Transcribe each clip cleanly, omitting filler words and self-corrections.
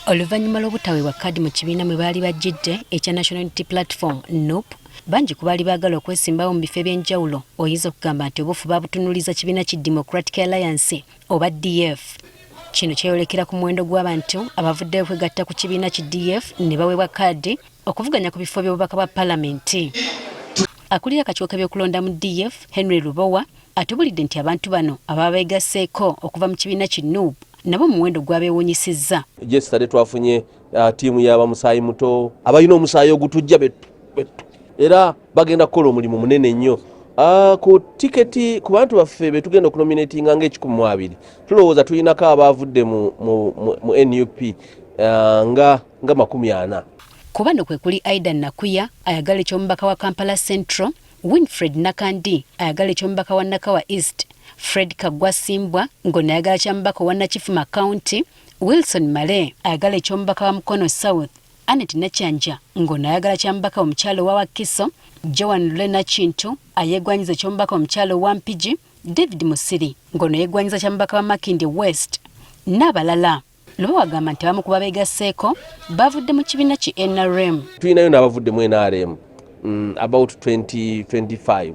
Oluvannyuma lw'obutaweebwa kkaadi mu kibiina mwe baali bajjidde ekya National Unity Platform NUP, bangi ku baali baagala okwesimbawo mu bifo eby'enjawulo oyinza okugamba nti obufu baabutunuuliza kibiina ki Democratic Alliance oba DF. Kino kyeyolekera ku muwendo gw'abantu abavuddeyo kwegatta ku kibiina ki DF ne baweebwa kkaadi okuvuganya ku bifo by'obubaka bwa Paalamenti. Akulira akakiiko k'ebyokulonda mu DF, Henry Lubowa, atubulidde nti abantu bano ababa beegasseeko okuva mu kibiina ki NUP nabo muwendo gwabeewuunyisizza. Yesterday twafunye tiimu y'abamusaayi muto abalina omusaayi ogutujja betu era bagenda kukola omulimu munene nnyo. Ku tiketi ku bantu baffe betugenda okunominatinga nga 120 tulowooza tulinako abaavudde mu NUP nga 40. Ku bano kwe kuli Aidan Nakuya ayagala eky'omubaka wa Kampala Central, Winfred Nakandi ayagala eky'omubaka wa Nakawa East, Fred Kagwasimbwa ng'ono ayagala ky'omubaka wa Nakifuma County, Wilson Male ayagala eky'omubaka wa Mukono South, Anet Nakyanja ng'ono ayagala ky'omubaka omukyalo wa Wakiso, Joan Lena Kintu ayegwanyiza eky'omubaka omukyalo wa Mpigi, David Musiri ng'ono yegwanyiza ky'omubaka wa Makindye West n'abalala. Lubo wagamba nti abamu ku babeegasseeko bavudde mu kibiina ki NRM. Tulinayo n'abavudde mu NRM about 25.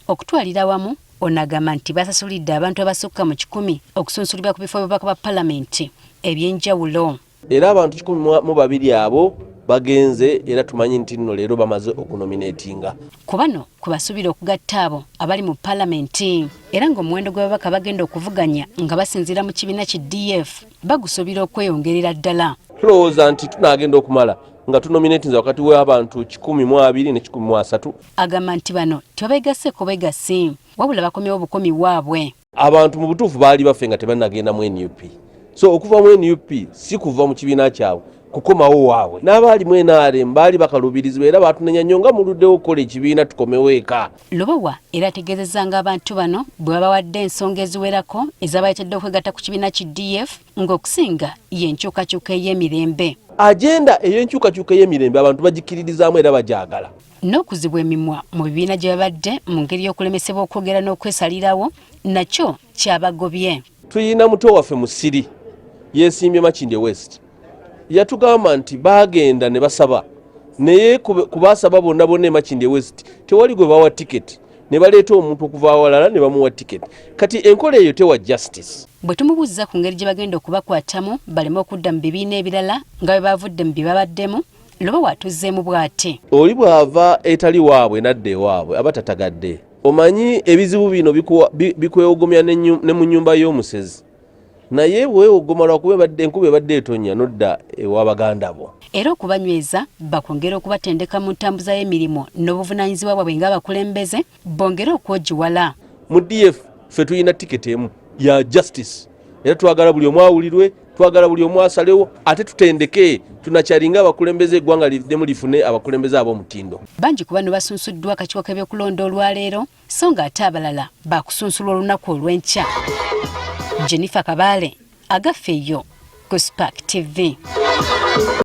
Okutwalira awamu onagamba nti basasulidde abantu abasukka mu 100 okusunsulibwa ku bifo by'obubaka bwa Paalamenti eby'enjawulo. Era abantu 12 abo bagenze era tumanyi nti nno leero bamaze okunominatinga. Ku bano kubasuubira okugatta abo abali mu Paalamenti era ng'omuwendo gw'ababaka bagenda okuvuganya nga basinziira mu kibiina ki DF bagusuubira okweyongerera ddala. Tulowooza nti tunaagenda okumala nga tunominatinza wakati w'abantu 12 ne 13. Agamba nti bano tebabeegasseeko beegasse wabula bakomyewo obukomi bwabwe. Abantu mu butuufu baali baffe nga tebannagenda mu NUP. So okuva mu NUP si kuva mu kibiina kyabwe kukomawo waabwe. N'abaali mu NRM baali bakaluubirizibwa era baatunenya nnyo nga muluddewo okukola ekibiina tukomewo eka. Lubowa era ategeezezza ng'abantu bano bwe babawadde ensonga eziwerako ez'abaletedde okwegatta ku kibiina ki DF ng'okusinga y'enkyukakyuka ey'emirembe. Agenda ey'enkyukakyuka ey'emirembe abantu bagikkiririzaamu era bagyagala. N'okuzibwa emimwa mu bibiina gye babadde mu ngeri y'okulemesebwa okwogera n'okwesalirawo nakyo kyabagobye. Tuyina muto waffe Musiri yeesimbye Makindye West. Yatugamba nti bagenda ne basaba naye ku baasaba bonna bonna Makindye West tewali gwe bawa tiketi ne baleeta omuntu okuva awalala ne bamuwa tiketi. Kati enkola eyo tewa justice. Bwe tumubuuza ku ngeri gye bagenda okubakwatamu baleme okudda mu bibiina ebirala nga bwe bavudde mu bye babaddemu, Lubowa atuzzeemu bw'ati. Oli bw'ava etali waabwe n'adda ewaabwe aba tatagadde. Omanyi ebizibu bino bikwewogomya ne mu nnyumba y'omusezi. Naye weewogoma lwakuba enkuba ebadde etonnya n'odda ewa baganda bo. Era okubanyweza bakwongera okubatendeka mu ntambuza y'emirimu n'obuvunaanyizibwa bwabwe ng'abakulembeze bongere okwogiwala. Mu DF ffe tulina tiketi emu ya justice. Era twagala buli omu awulirwe, twagala buli omu asalewo, ate tutendeke tunakyalinga abakulembeze eggwanga liddemu lifune abakulembeze ab'omutindo. Bangi ku bano basunsuddwa akakiiko k'ebyokulonda olwaleero so ng'ate abalala baakusunsulwa olunaku olw'enkya. Jennifer Kabale, agafeeyo ku Spark TV.